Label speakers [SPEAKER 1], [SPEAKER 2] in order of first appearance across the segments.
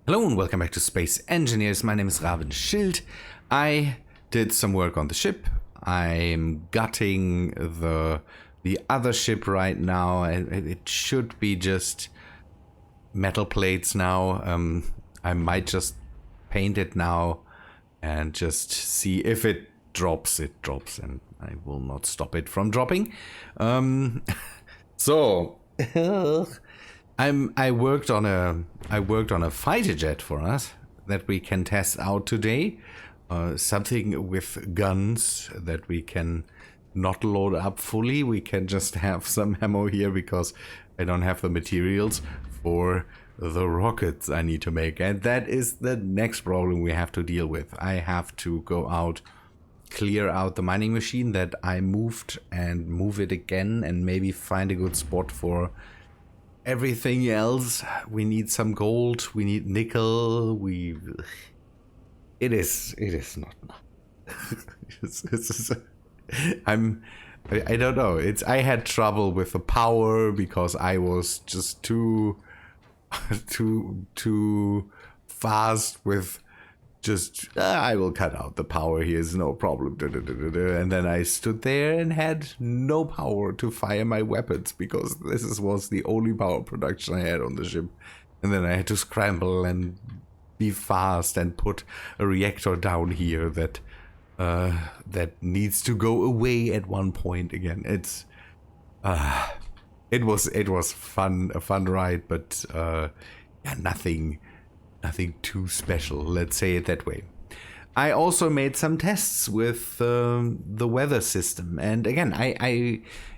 [SPEAKER 1] Hello and welcome back to Space Engineers. My name is Rabenschild. I did some work on the ship. I'm gutting the other ship right now. It should be just metal plates now. I might just paint it now and just see if it drops. It drops, and I will not stop it from dropping. So I worked on a fighter jet for us that we can test out today. Something with guns that we can not load up fully. We can just have some ammo here because I don't have the materials for the rockets I need to make. And that is the next problem we have to deal with. I have to go out, clear out the mining machine that I moved and move it again and maybe find a good spot for everything else. We need some gold, we need nickel, it is not I don't know. I had trouble with the power because I was just too fast with just I will cut out the power, here's no problem. And then I stood there and had no power to fire my weapons because this was the only power production I had on the ship. And then I had to scramble and be fast and put a reactor down here that needs to go away at one point again. It was fun, a fun ride, but yeah, nothing too special, let's say it that way. I also made some tests with the weather system, and again,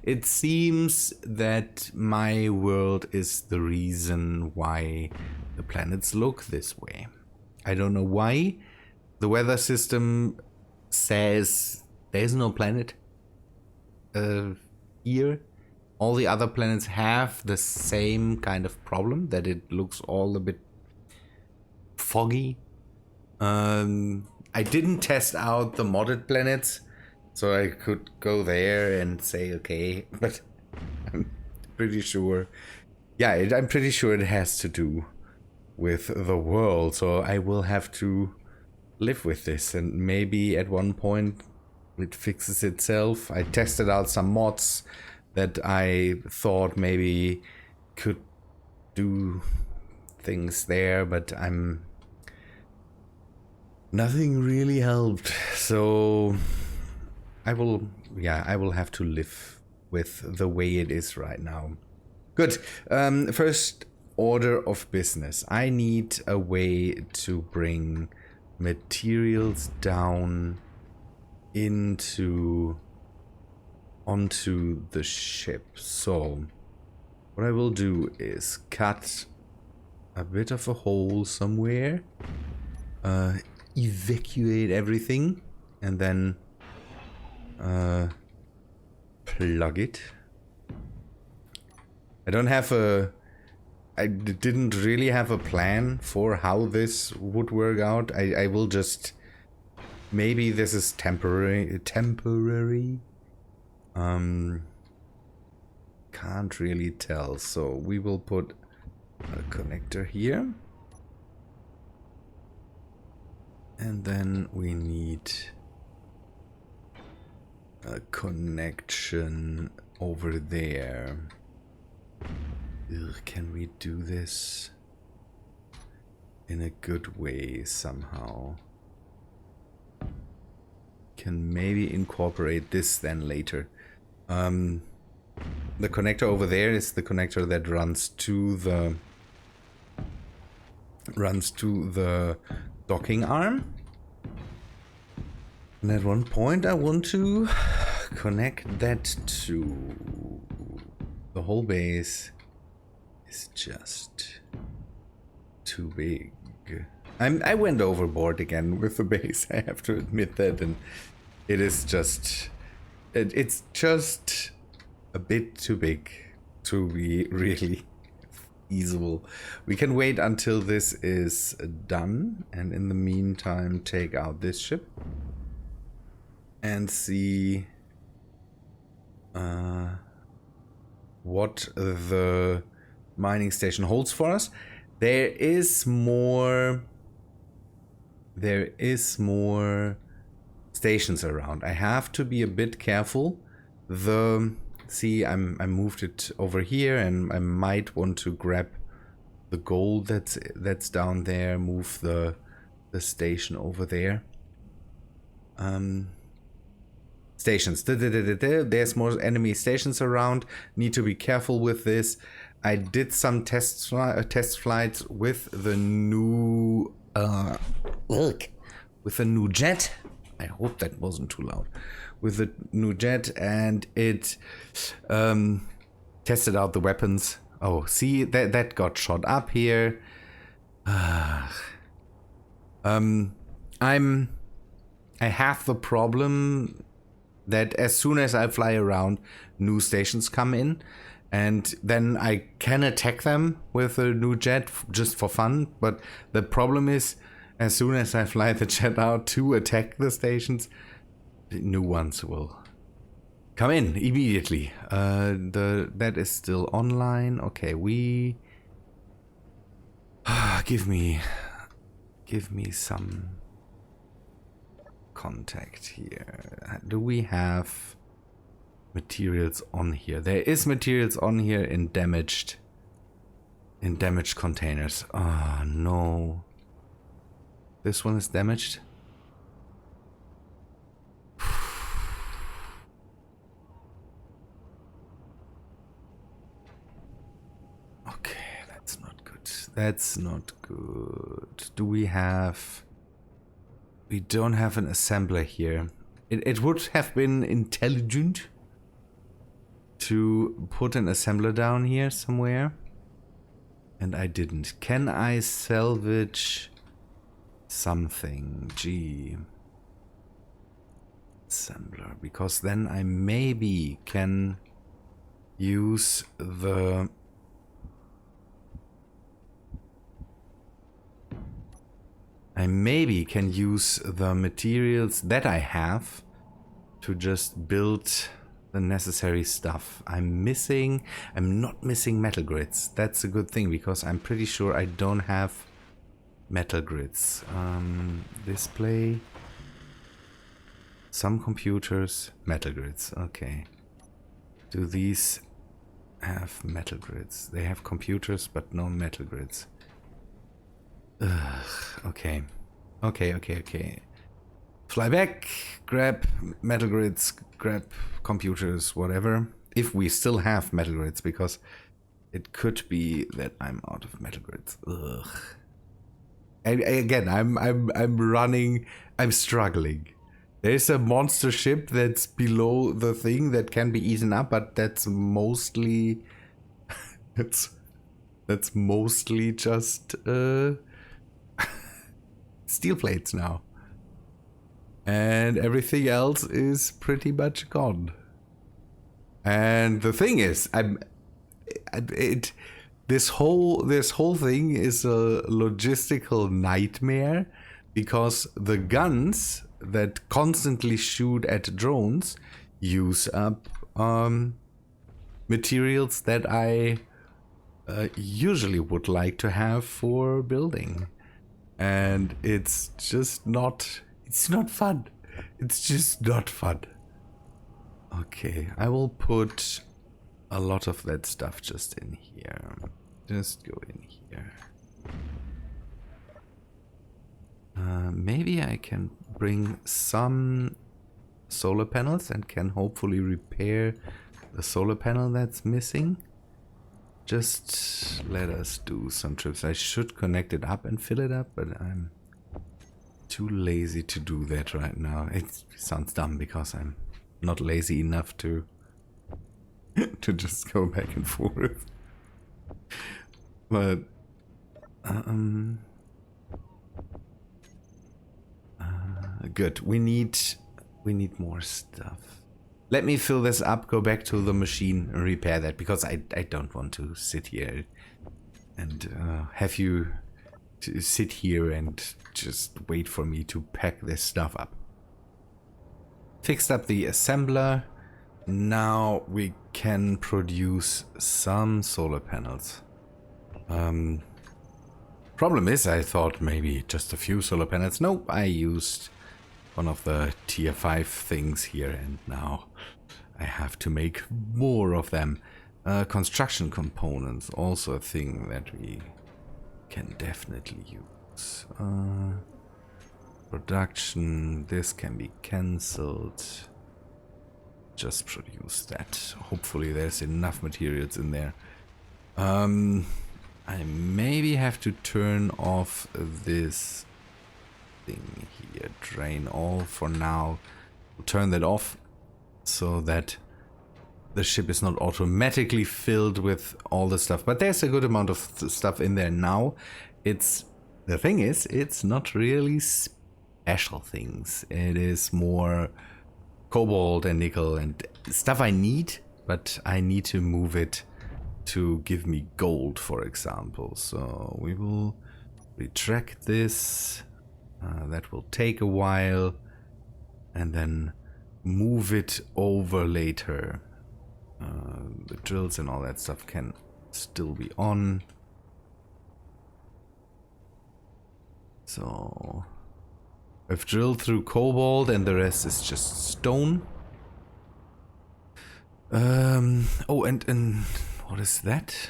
[SPEAKER 1] it seems that my world is the reason why the planets look this way. I don't know why. The weather system says there's no planet here. All the other planets have the same kind of problem, that it looks all a bit foggy. I didn't test out the modded planets, so I could go there and say okay, but I'm pretty sure, yeah, I'm pretty sure it has to do with the world, so I will have to live with this, and maybe at one point it fixes itself. I tested out some mods that I thought maybe could do things there, but nothing really helped, so I will have to live with the way it is right now. Good. First order of business. I need a way to bring materials down onto the ship. So what I will do is cut a bit of a hole somewhere, evacuate everything, and then plug it. I didn't really have a plan for how this would work out. I will just, maybe this is temporary. Can't really tell. So we will put a connector here. And then we need a connection over there. Can we do this in a good way somehow? Can maybe incorporate this then later. The connector over there is the connector that runs to the docking arm. And at one point I want to connect that to the whole base. Is just too big. I went overboard again with the base, I have to admit that, and it is just it's just a bit too big to be really feasible. We can wait until this is done, and in the meantime take out this ship and see what the mining station holds for us. There is more stations around. I have to be a bit careful. See, I moved it over here, and I might want to grab the gold that's down there, move the station over there. Stations. There's more enemy stations around. Need to be careful with this. I did some test flights with the new jet. I hope that wasn't too loud. With the new jet, and it tested out the weapons. Oh, see, that got shot up here. I have the problem that as soon as I fly around, new stations come in, and then I can attack them with a new jet just for fun. But the problem is, as soon as I fly the jet out to attack the stations, the new ones will come in immediately. That is still online. Okay, give me some contact here. Do we have materials on here? There is materials on here in damaged containers. Oh no. This one is damaged. Okay, that's not good. That's not good. Do we have... We don't have an assembler here. It would have been intelligent to put an assembler down here somewhere. And I didn't. Can I salvage something? Gee. Assembler. Because then I maybe can use the... I maybe can use the materials that I have to just build the necessary stuff. I'm not missing metal grids. That's a good thing, because I'm pretty sure I don't have metal grids. Display. Some computers, metal grids. Okay. Do these have metal grids? They have computers, but no metal grids. Ugh, okay. Okay. Fly back, grab metal grids, grab computers, whatever. If we still have metal grids, because it could be that I'm out of metal grids. Ugh. Again, I'm struggling. There's a monster ship that's below the thing that can be eaten up, but that's mostly... that's mostly just... steel plates now, and everything else is pretty much gone. And the thing is, this whole thing is a logistical nightmare, because the guns that constantly shoot at drones use up materials that I usually would like to have for building. And it's just not... It's not fun. It's just not fun. Okay, I will put a lot of that stuff just in here. Just go in here. Maybe I can bring some solar panels and can hopefully repair the solar panel that's missing. Just let us do some trips. I should connect it up and fill it up, but I'm too lazy to do that right now. It sounds dumb, because I'm not lazy enough to just go back and forth. But good. We need more stuff. Let me fill this up, go back to the machine and repair that, because I don't want to sit here and have you to sit here and just wait for me to pack this stuff up. Fixed up the assembler. Now we can produce some solar panels. Problem is, I thought maybe just a few solar panels. Nope, I used one of the tier 5 things here, and now I have to make more of them. Construction components, also a thing that we can definitely use. Production, this can be cancelled. Just produce that. Hopefully there's enough materials in there. I maybe have to turn off this thing here. Drain all for now. We'll turn that off so that the ship is not automatically filled with all the stuff. But there's a good amount of stuff in there now. The thing is, it's not really special things. It is more cobalt and nickel and stuff I need, but I need to move it to give me gold, for example. So we will retract this. That will take a while, and then move it over later. The drills and all that stuff can still be on. So I've drilled through cobalt and the rest is just stone. Oh, and what is that?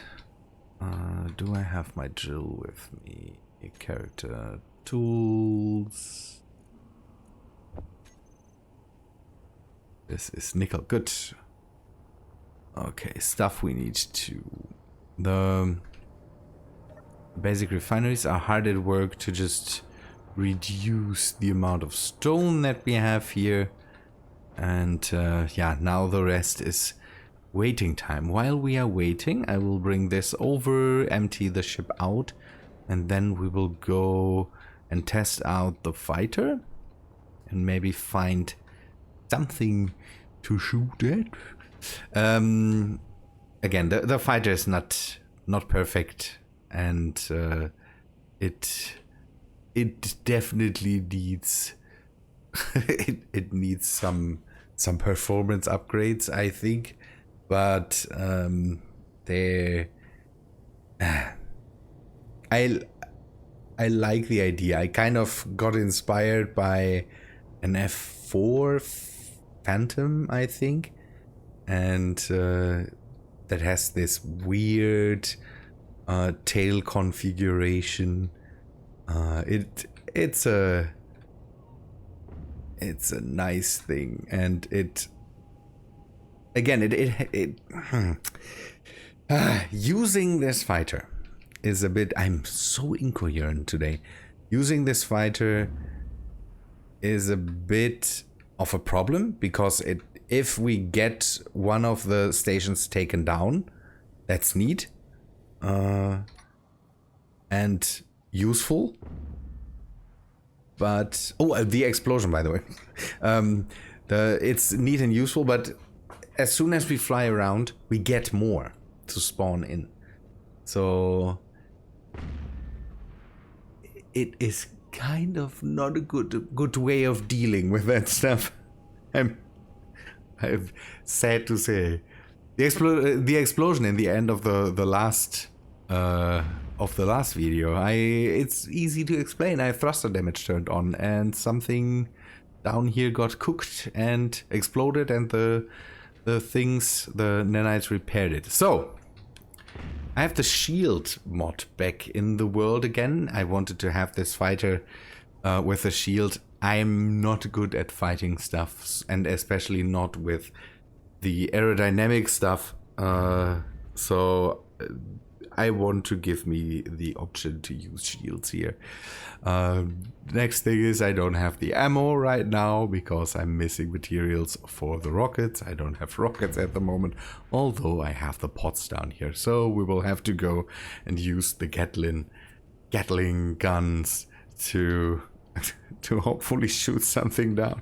[SPEAKER 1] Do I have my drill with me? Character tools. This is nickel. Good. Okay, stuff we need to. The basic refineries are hard at work to just reduce the amount of stone that we have here. And yeah, now the rest is waiting time. While we are waiting, I will bring this over, empty the ship out, and then we will go and test out the fighter and maybe find something to shoot at. Again, the fighter is not perfect, and it definitely needs it needs some performance upgrades, I think, but I like the idea. I kind of got inspired by an F4 Phantom, I think, and that has this weird tail configuration. It's a nice thing, and using this fighter is a bit. I'm so incoherent today. Using this fighter is a bit of a problem because if we get one of the stations taken down, that's neat and useful. But the explosion, by the way, it's neat and useful. But as soon as we fly around, we get more to spawn in. So it is kind of not a good way of dealing with that stuff. I'm sad to say. The explosion in the end of the last video, it's easy to explain. I have thruster damage turned on, and something down here got cooked and exploded, and the nanites repaired it. So I have the shield mod back in the world again. I wanted to have this fighter with a shield. I'm not good at fighting stuff, and especially not with the aerodynamic stuff. So I want to give me the option to use shields here. Next thing is I don't have the ammo right now because I'm missing materials for the rockets. I don't have rockets at the moment, although I have the pots down here. So we will have to go and use the Gatling guns to hopefully shoot something down.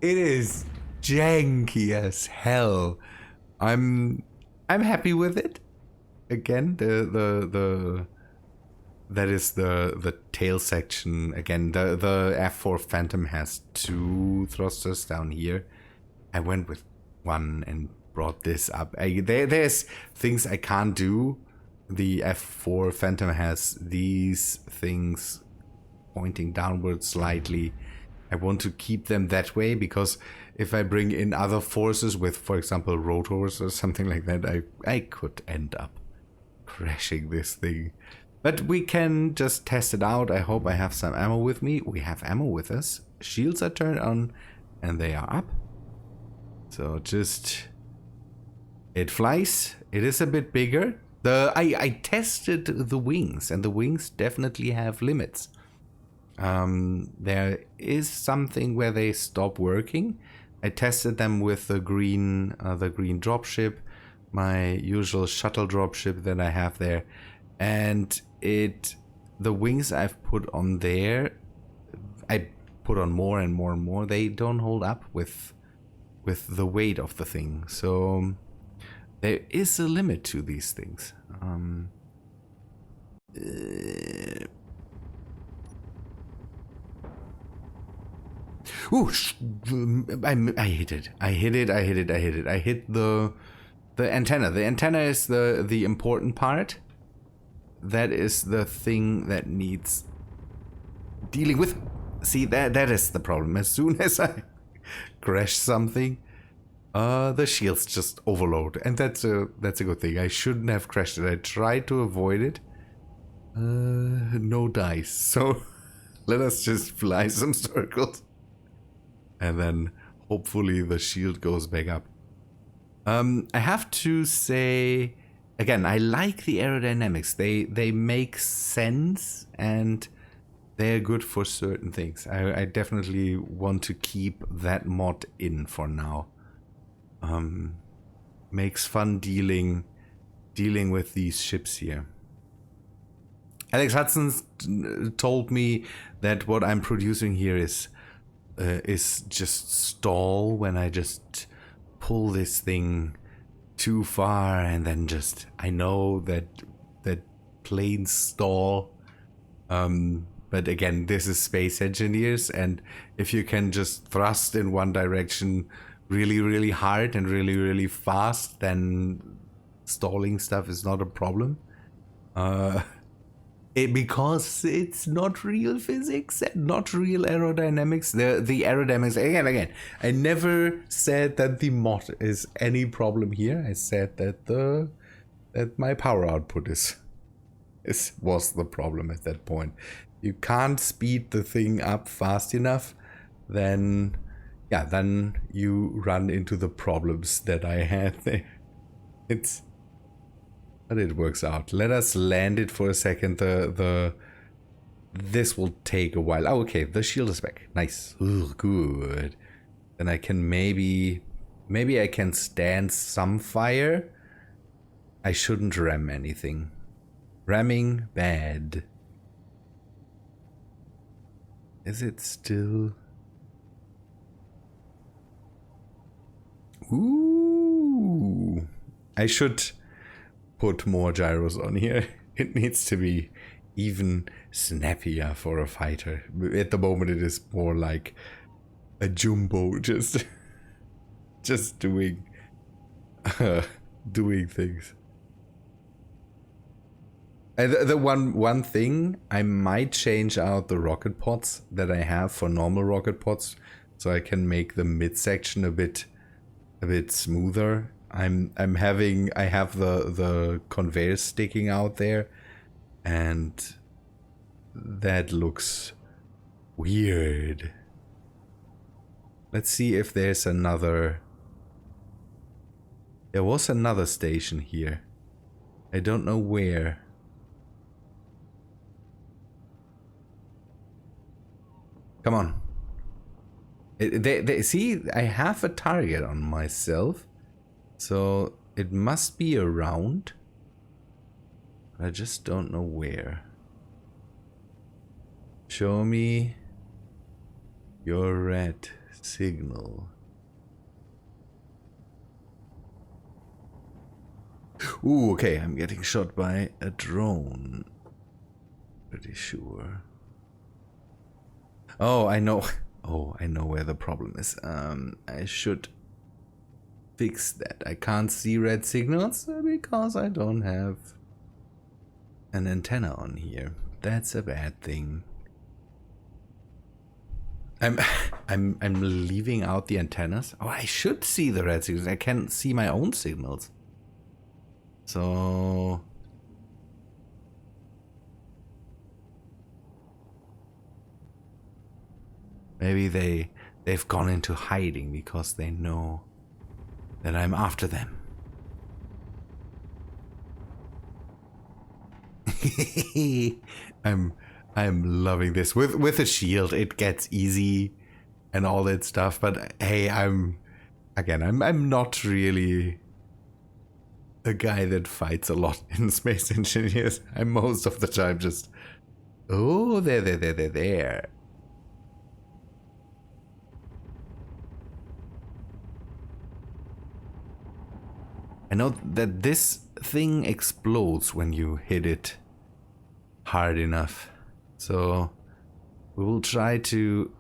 [SPEAKER 1] It is janky as hell. I'm happy with it. Again, that is the tail section. Again, the F4 Phantom has 2 thrusters down here. I went with 1 and brought this up. There's things I can't do the F4 Phantom has these things pointing downwards slightly. I want to keep them that way because if I bring in other forces with, for example, rotors or something like that, I could end up crashing this thing. But we can just test it out. I hope I have some ammo with me. We have ammo with us. Shields are turned on and they are up. So just... it flies. It is a bit bigger. I tested the wings and the wings definitely have limits. There is something where they stop working. I tested them with the green dropship, my usual shuttle dropship that I have there, and the wings I've put on there, I put on more and more and more. They don't hold up with the weight of the thing. So there is a limit to these things. Ooh, I hit it. I hit the antenna. The antenna is the important part. That is the thing that needs dealing with. See, that is the problem. As soon as I crash something, the shields just overload, and that's a good thing. I shouldn't have crashed it. I tried to avoid it. No dice. So let us just fly some circles. And then hopefully the shield goes back up. I have to say, again, I like the aerodynamics. They make sense and they're good for certain things. I definitely want to keep that mod in for now. Makes fun dealing with these ships here. Alex Hudson told me that what I'm producing here is just stall when I just pull this thing too far, and then just I know that planes stall. But again, this is space engineers, and if you can just thrust in one direction really, really hard and really, really fast, then stalling stuff is not a problem. Because it's not real physics and not real aerodynamics. The aerodynamics, again, I never said that the mod is any problem here. I said that that my power output was the problem at that point. You can't speed the thing up fast enough, then you run into the problems that I had there. But it works out. Let us land it for a second. This will take a while. Oh, okay. The shield is back. Nice. Ooh, good. Then I can maybe I can stand some fire. I shouldn't ram anything. Ramming bad. Is it still? Ooh. I should put more gyros on here. It needs to be even snappier for a fighter. At the moment it is more like a jumbo, just doing things. The one thing, I might change out the rocket pods that I have for normal rocket pods, so I can make the midsection a bit smoother. I have the conveyor sticking out there, and that looks weird. Let's see if there's another. There was another station here. I don't know where. Come on. See, I have a target on myself. So it must be around. I just don't know where. Show me your red signal. Ooh, okay, I'm getting shot by a drone. Pretty sure. Oh, I know. Oh, I know where the problem is. I should fix that. I can't see red signals because I don't have an antenna on here. That's a bad thing. I'm leaving out the antennas. Oh, I should see the red signals. I can't see my own signals. So maybe they've gone into hiding because they know that I'm after them. I'm loving this. With a shield it gets easy and all that stuff, but hey, I'm not really a guy that fights a lot in Space Engineers. I'm most of the time just, oh, there. I know that this thing explodes when you hit it hard enough, so we will try to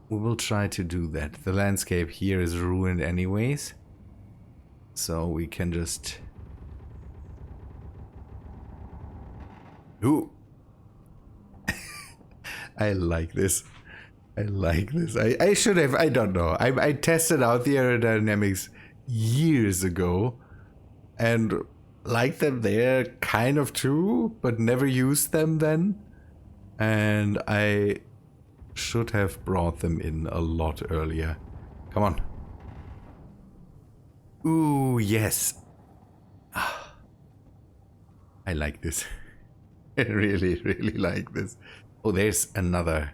[SPEAKER 1] do that. The landscape here is ruined anyways, so we can just... Ooh. I like this. I should have, I don't know. I tested out the aerodynamics years ago and liked them there kind of too, but never used them then. And I should have brought them in a lot earlier. Come on. Ooh, yes. I like this. I really like this. Oh, there's another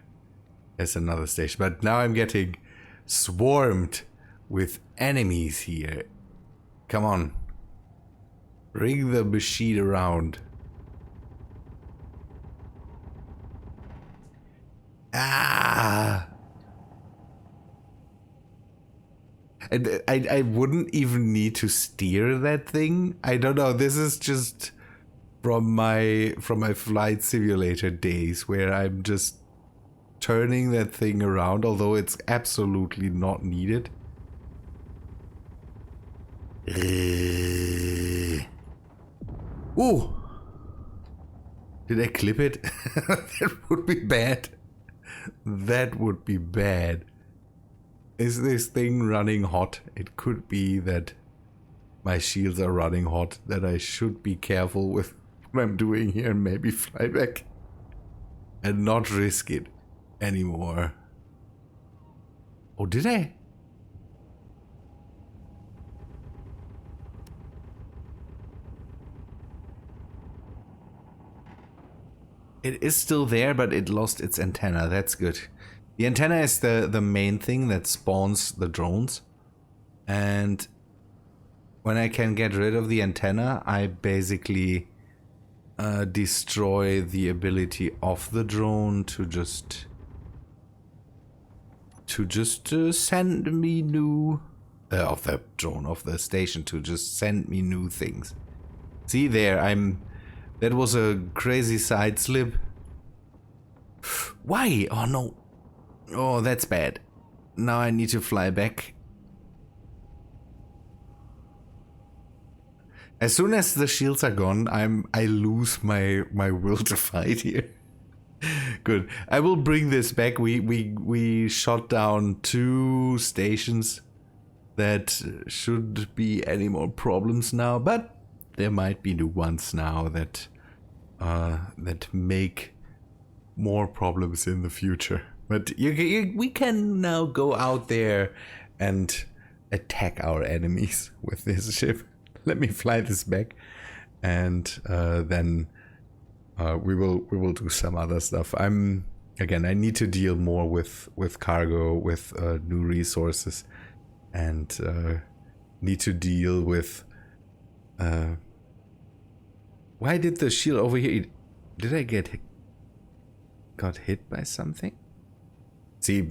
[SPEAKER 1] station, but now I'm getting swarmed with enemies here. Come on. Bring the machine around. Ah! And I wouldn't even need to steer that thing. I don't know. This is just from my flight simulator days where I'm just turning that thing around, although it's absolutely not needed. Ooh! Did I clip it? That would be bad. That would be bad. Is this thing running hot? It could be that my shields are running hot, that I should be careful with what I'm doing here and maybe fly back and not risk it anymore. Oh, did I? It is still there, but it lost its antenna. That's good. The antenna is the main thing that spawns the drones. And when I can get rid of the antenna, I basically destroy the ability of the drone to just send me new of the station to just send me new things. See there, that was a crazy side slip. Why? Oh no. Oh, that's bad. Now I need to fly back. As soon as the shields are gone, I lose my will to fight here. Good. I will bring this back. We shot down 2 stations that shouldn't be any more problems now, but there might be new ones now that make more problems in the future. But we can now go out there and attack our enemies with this ship. Let me fly this back, and then we will do some other stuff. I need to deal more with cargo, with new resources, and need to deal with. Why did the shield over here? Did I got hit by something? See,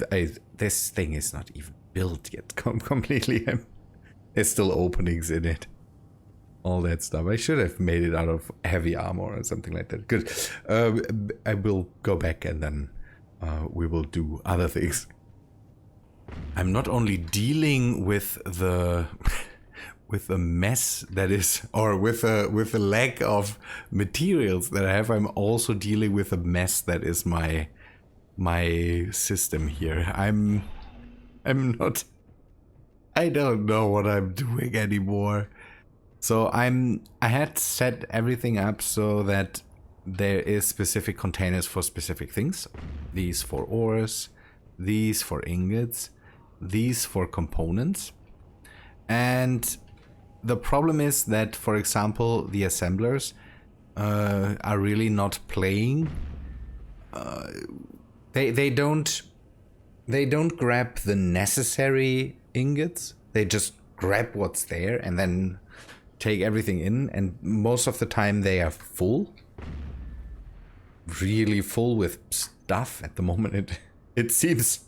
[SPEAKER 1] this thing is not even built yet completely. There's still openings in it. All that stuff. I should have made it out of heavy armor or something like that. Good. I will go back and then we will do other things. I'm not only dealing with the a mess that is, or with a lack of materials that I have, I'm also dealing with a mess that is my system here. I'm not. I don't know what I'm doing anymore. So I had set everything up so that there is specific containers for specific things. These for ores, these for ingots, these for components. And the problem is that, for example, the assemblers are really not playing. They don't grab the necessary ingots. They just grab what's there and then take everything in. And most of the time they are full, really full with stuff. At the moment, it seems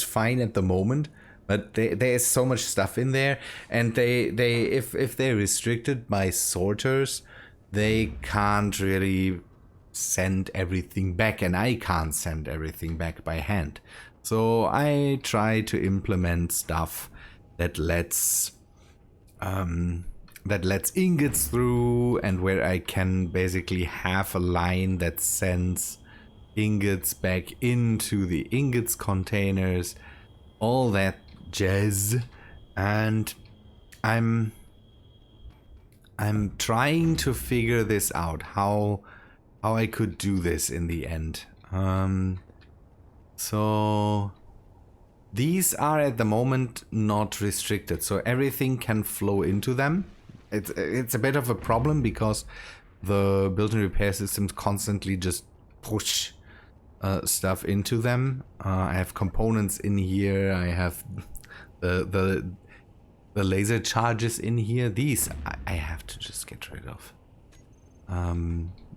[SPEAKER 1] fine at the moment. But there is so much stuff in there, and if they're restricted by sorters, they can't really send everything back, and I can't send everything back by hand. So I try to implement stuff that lets ingots through, and where I can basically have a line that sends ingots back into the ingots containers, all that jazz. And I'm trying to figure this out, how I could do this in the end. So these are at the moment not restricted, so everything can flow into them. It's a bit of a problem because the build and repair systems constantly just push stuff into them. I have components in here. I have the laser charges in here. These I have to just get rid of.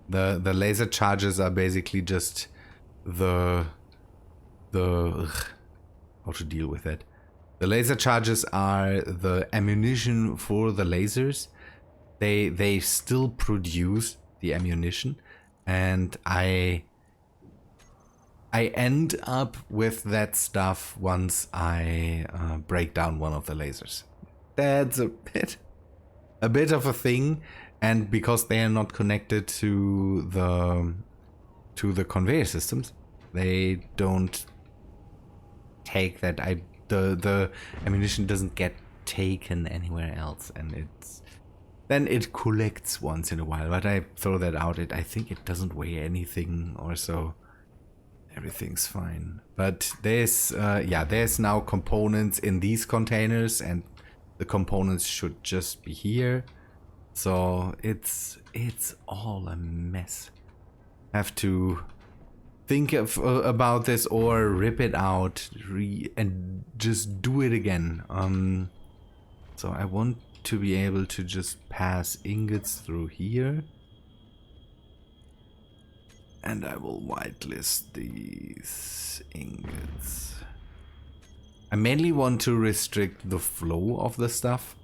[SPEAKER 1] The laser charges are basically just the how to deal with it. The laser charges are the ammunition for the lasers. They still produce the ammunition, and I end up with that stuff once I break down one of the lasers. That's a bit of a thing, and because they are not connected to the conveyor systems, they don't take that. The ammunition doesn't get taken anywhere else, and then it collects once in a while. But I throw that out. I think it doesn't weigh anything or so. Everything's fine. But there's now components in these containers, and the components should just be here. So it's all a mess. Have to think about this or rip it out and just do it again. So I want to be able to just pass ingots through here. And I will whitelist these ingots. I mainly want to restrict the flow of the stuff.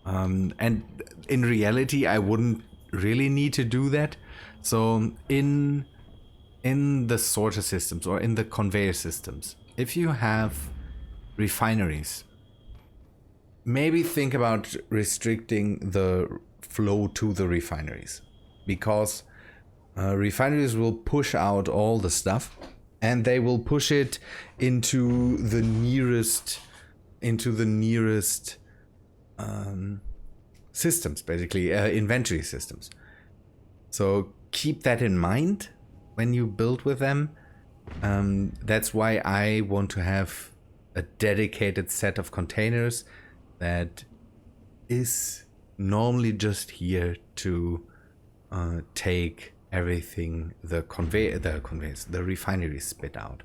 [SPEAKER 1] And in reality, I wouldn't really need to do that. So in the sorter systems or in the conveyor systems, if you have refineries, maybe think about restricting the flow to the refineries, because refineries will push out all the stuff, and they will push it into the nearest systems, basically inventory systems. So keep that in mind when you build with them. That's why I want to have a dedicated set of containers that is normally just here to take everything the refinery spit out.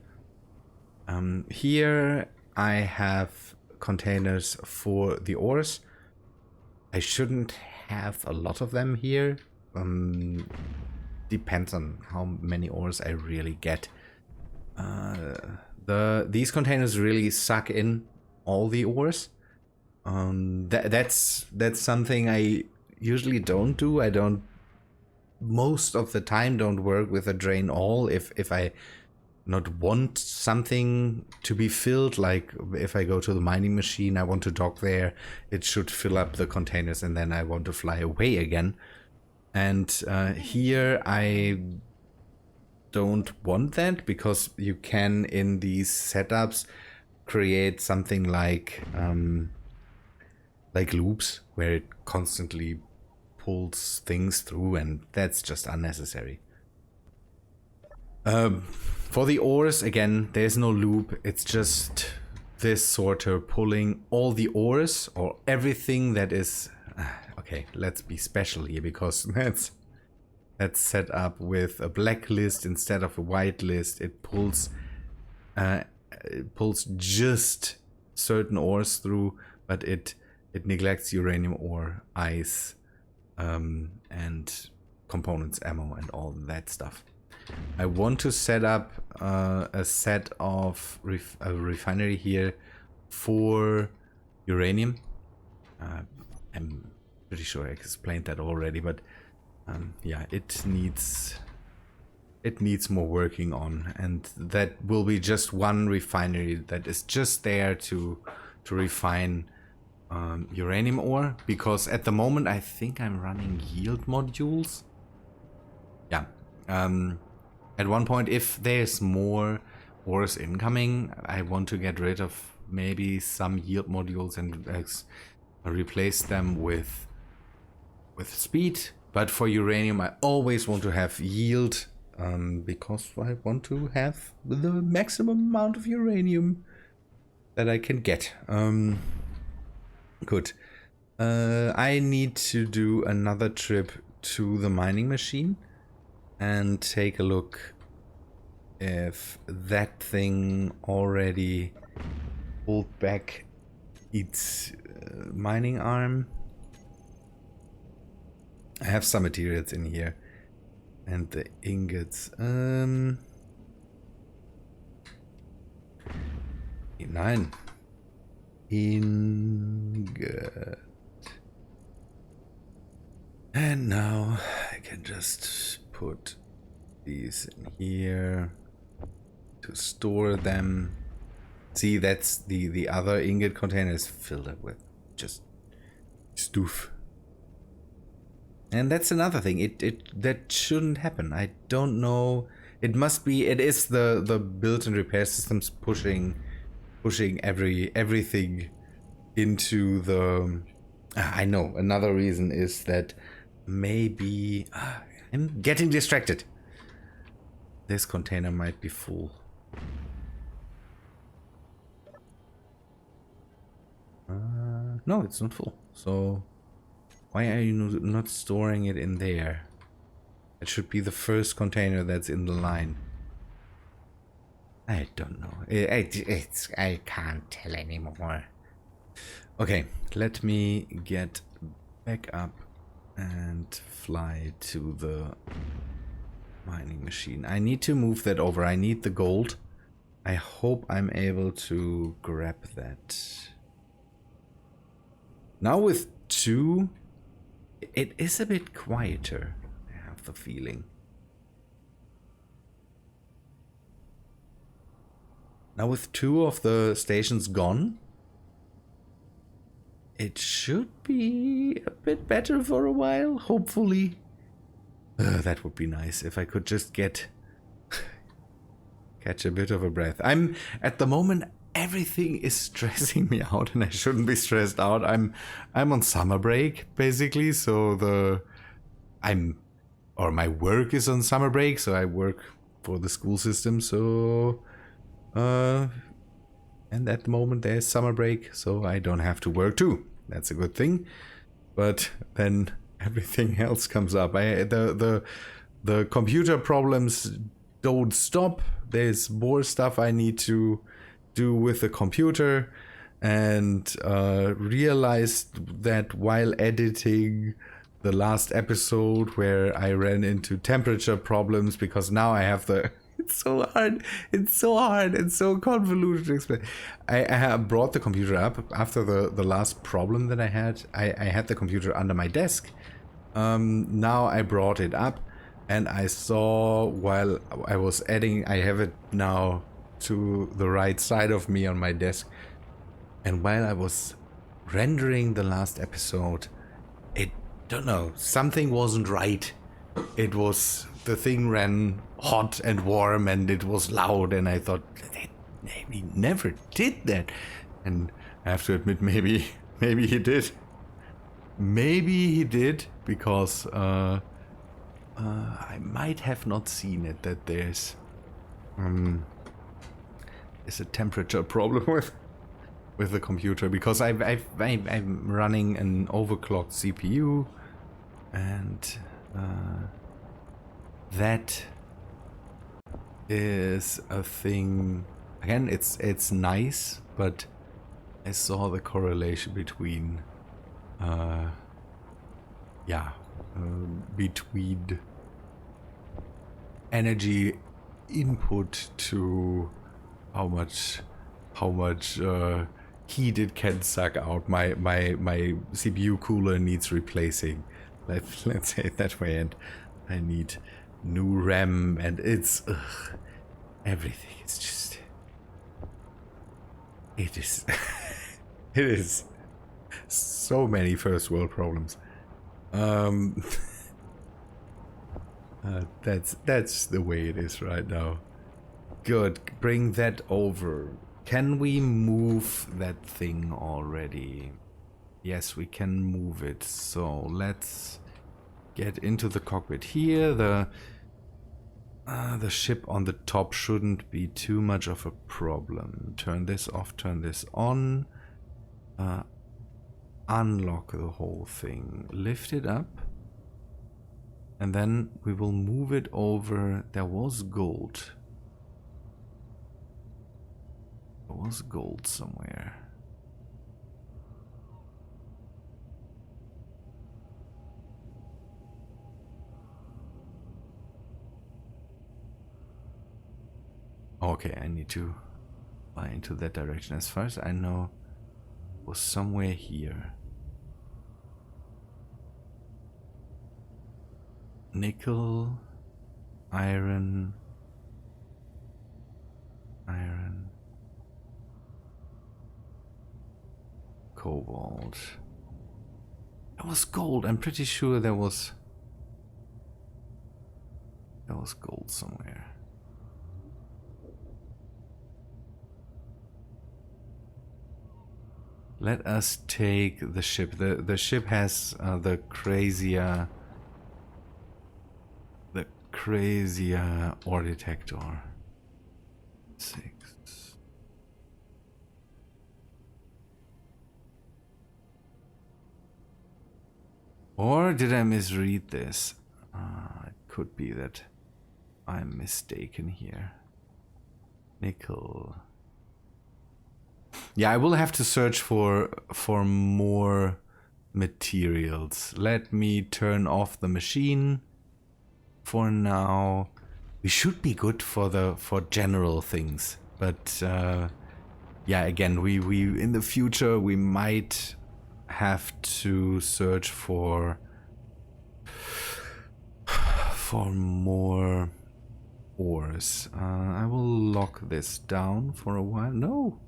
[SPEAKER 1] Here I have containers for the ores. I shouldn't have a lot of them here. Depends on how many ores I really get. These containers really suck in all the ores. That's something I usually don't do. I don't most of the time don't work with a drain all if I not want something to be filled. Like if I go to the mining machine, I want to dock there, it should fill up the containers and then I want to fly away again. And here I don't want that, because you can in these setups create something like loops where it constantly pulls things through, and that's just unnecessary. For the ores, again, there's no loop. It's just this sorter pulling all the ores or everything that is... Okay, let's be special here, because that's set up with a black list instead of a white list. It pulls just certain ores through, but it neglects uranium ore, ice, and components, ammo, and all that stuff. I want to set up a set of a refinery here for uranium. I'm pretty sure I explained that already, but yeah, it needs more working on, and that will be just one refinery that is just there to refine uranium ore, because at the moment I think I'm running yield modules. Yeah. At one point, if there's more ores incoming, I want to get rid of maybe some yield modules and replace them with speed. But for uranium, I always want to have yield, because I want to have the maximum amount of uranium that I can get. Good. I need to do another trip to the mining machine and take a look if that thing already pulled back its mining arm. I have some materials in here, and the ingots. 9 ingot. And now I can just put these in here to store them. See, that's the other ingot container is filled up with just stuff. And that's another thing. That shouldn't happen. I don't know. It must be. It is the built-in repair systems pushing everything into the. I know. Another reason is that maybe I'm getting distracted. This container might be full. No, it's not full. So why are you not storing it in there? It should be the first container that's in the line. I don't know. I can't tell anymore. Okay, let me get back up and fly to the mining machine. I need to move that over. I need the gold. I hope I'm able to grab that. Now with 2, it is a bit quieter, I have the feeling. Now with 2 of the stations gone, it should be a bit better for a while, hopefully. That would be nice if I could just catch a bit of a breath. I'm at the moment, everything is stressing me out, and I shouldn't be stressed out. I'm on summer break basically, so my work is on summer break, so I work for the school system. So and at the moment there's summer break, so I don't have to work too. That's a good thing. But then everything else comes up. The computer problems don't stop. There's more stuff I need to do with the computer, and realized that while editing the last episode where I ran into temperature problems, because now I have the it's so hard and so convoluted to explain. I have brought the computer up after the last problem that I had. I had the computer under my desk. Now I brought it up, And I saw while I was adding, I have it now to the right side of me on my desk. And while I was rendering the last episode, don't know, something wasn't right. It was, the thing ran hot and warm and it was loud, and I thought, he never did that. And I have to admit, maybe he did. Maybe he did, because I might have not seen it, that there's a temperature problem with the computer, because I'm running an overclocked CPU, and that is a thing. Again, it's nice, but I saw the correlation between between energy input to how much heat it can suck out. My CPU cooler needs replacing. Let's say it that way, and I need new RAM, and it's everything. It's just, it is it is so many first world problems. That's the way it is right now. Good, bring that over. Can we move that thing already? Yes, we can move it. So let's get into the cockpit here. The ship on the top shouldn't be too much of a problem. Turn this off, turn this on. Unlock the whole thing. Lift it up. And then we will move it over. There was gold. There was gold somewhere. Okay, I need to fly into that direction. As far as I know, it was somewhere here. Nickel, iron, cobalt. There was gold. I'm pretty sure there was gold somewhere. Let us take the ship. The ship has the crazier ore detector. 6. Or did I misread this? It could be that I'm mistaken here. Nickel. Yeah, I will have to search for more materials. Let me turn off the machine for now. We should be good for general things, but yeah, again, we in the future we might have to search for more ores. I will lock this down for a while. No.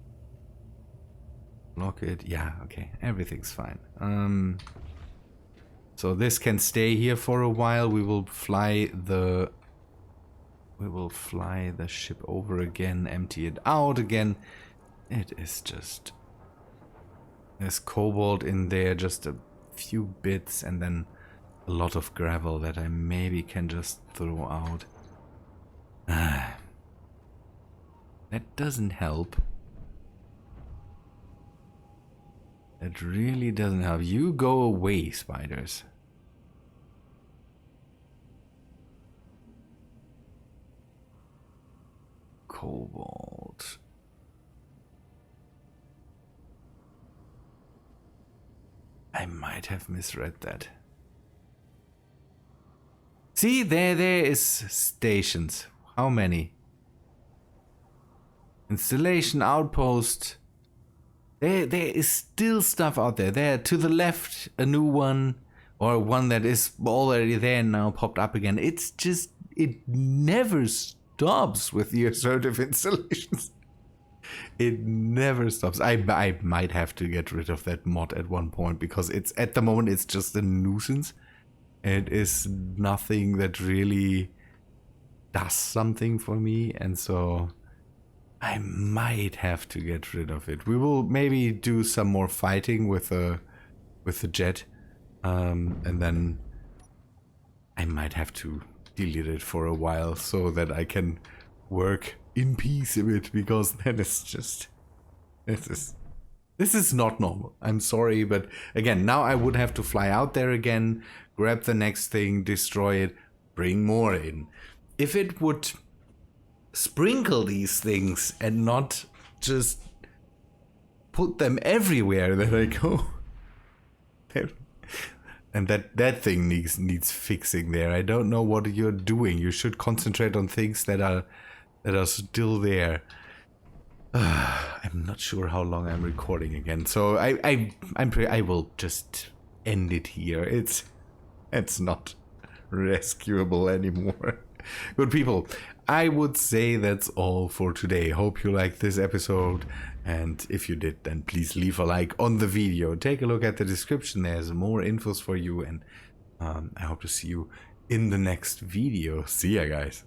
[SPEAKER 1] Lock it. Yeah, okay. Everything's fine. So this can stay here for a while. We will fly the ship over again, empty it out again. It is just, there's cobalt in there, just a few bits, and then a lot of gravel that I maybe can just throw out. That doesn't help. It really doesn't help. You go away, spiders. Cobalt. I might have misread that. See, there is stations. How many? Installation outpost. There is still stuff out there. There, to the left, a new one. or one that is already there and now popped up again. It's just, it never stops with the assertive installations. It never stops. I might have to get rid of that mod at one point, because it's, at the moment, it's just a nuisance. It is nothing that really does something for me, and so I might have to get rid of it. We will maybe do some more fighting with the jet, and then I might have to delete it for a while so that I can work in peace a bit, because then it's just, this is not normal. I'm sorry, but again, now I would have to fly out there again, grab the next thing, destroy it, bring more in. If it would sprinkle these things and not just put them everywhere that I go, and that thing needs fixing there. I don't know what you're doing. You should concentrate on things that are still there. I'm not sure how long I'm recording again, so I will just end it here. It's not rescuable anymore. Good people, I would say that's all for today. Hope you liked this episode, and if you did, then please leave a like on the video. Take a look at the description. There's more infos for you, and I hope to see you in the next video. See ya, guys.